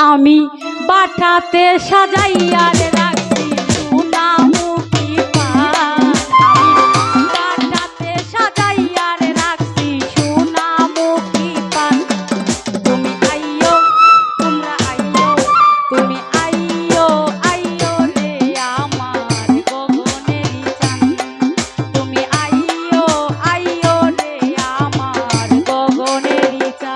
আমি বাটাতে সাজাইয়া রে রাখছি সোনামুখী পান। আমি বাটাতে সাজাইয়া রে রাখছি সোনামুখী পান। তুমি আইয়ো, তোমরা আইয়ো, তুমি আইয়ো, আইয়ো রে আমার গগনেরই চান। তুমি আইয়ো, আইয়ো রে আমার গগনেরই চান।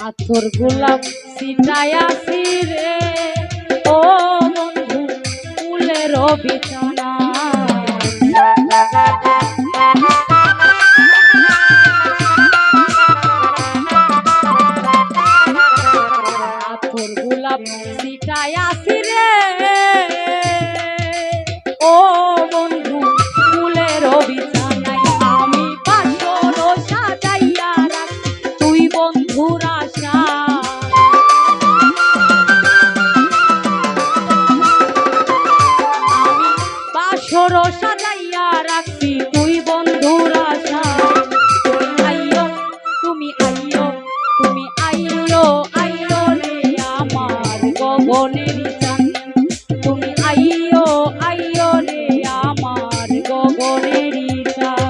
আতর গোলাপ ছিটাইয়াছি রে ও বন্ধু ফুলের বিছানা। আতর গোলাপ ছিটাইয়াছি রে ও বন্ধু ফুলের বিছানায়। আমি বাসর সাজাইয়া রাখি তুই বন্ধুর আশা। আমি বাসর সাজাইয়া রাখছি তুই বন্ধুর আশা। তুমি আইয়ো, তুমি আইয়ো, আইয়ো রে আমার গগনেরই চান। তুমি আইয়ো, আইয়ো রে আমার গগনেরই চান।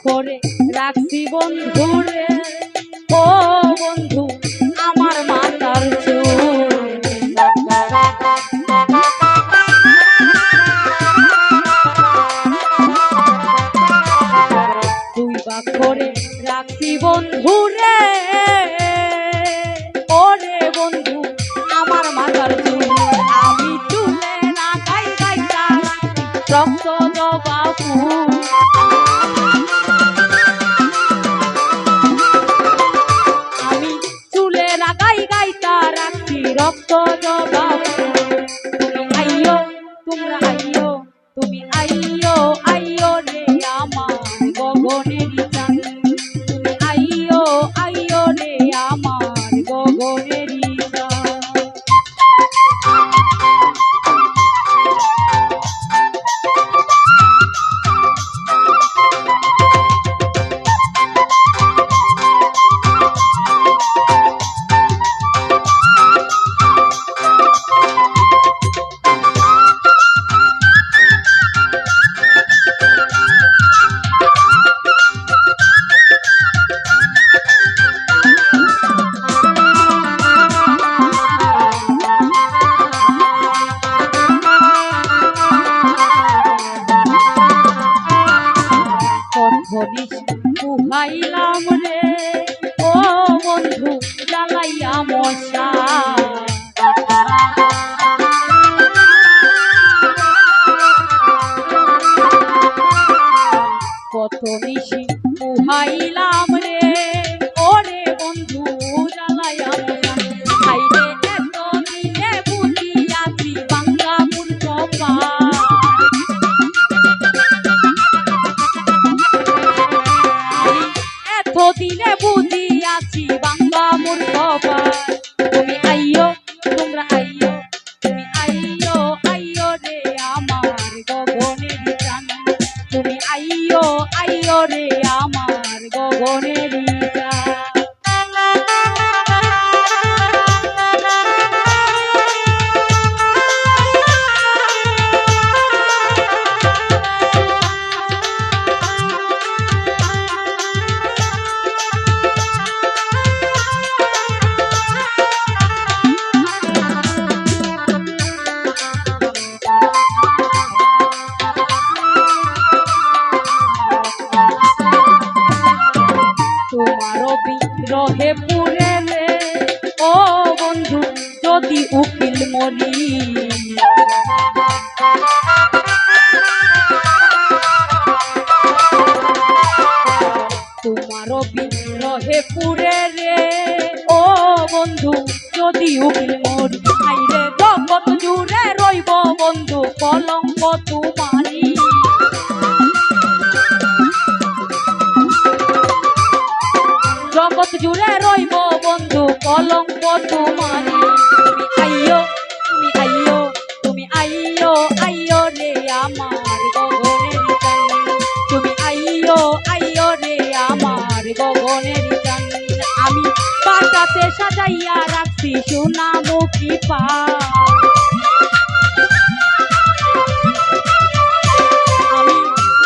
করে রাখছি বন্ধুরে ও বন্ধু আমার মাথার চুল। তুই বা করে রাখছি বন্ধুরে ওরে বন্ধু আমার মাথার চুল। আমি চুলে না গাই গাইতা রক্ত জবা ফুল। রক্ত জবা ফুল। তুমি আইয়ো, তোমরা আইয়ো, তুমি আইয়ো, আইয়ো রে আমার গগনেরই চান। তুমি আইয়ো, আইয়ো রে আমার গগনেরই চান। পুহাইলাম রে ও বন্ধু জ্বালাইয়া মশা। কত নিশি পুহাইলাম রে ওরে বন্ধু জ্বালাইয়া মশা। খাইলে এত দিনে বুঝিয়াছি বাংলা মূর্খ পা। দিনে বুঝিয়াছি বাংলা মূর্খ পায়। তুমি আইয়ো, তোমরা আইয়ো, তুমি আইয়ো, আইয়ো রে আমার গগনেরই চান। তুমি আইয়ো, আইয়ো রে আমার গগনেরই চান। বিরহে পুরে রে ও বন্ধু যদি উকিল মরি তোমারও বিরহে পুরে রে ও বন্ধু যদি উকিল মরি আইরে জগৎ জুড়ে রইব বন্ধু কলঙ্ক তোমারি জগৎ জুড়ে রইব বন্ধু কলঙ্ক তোমারি তুমি আইয়ো তুমি আইয়ো আইয়ো রে আমার গগনের চাঁদ তুমি আইয়ো আইয়ো রে আমার গগনের চাঁদ আমি বাটাতে সাজাইয়া রাখছি সোনামুখী পা আমি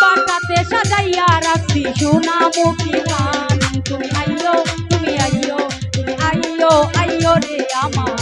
বাটাতে সাজাইয়া রাখছি সোনামুখী পা তুমি আইয়ো তুমি আইয়ো তুমি আইয়ো আইয়ো রে আমার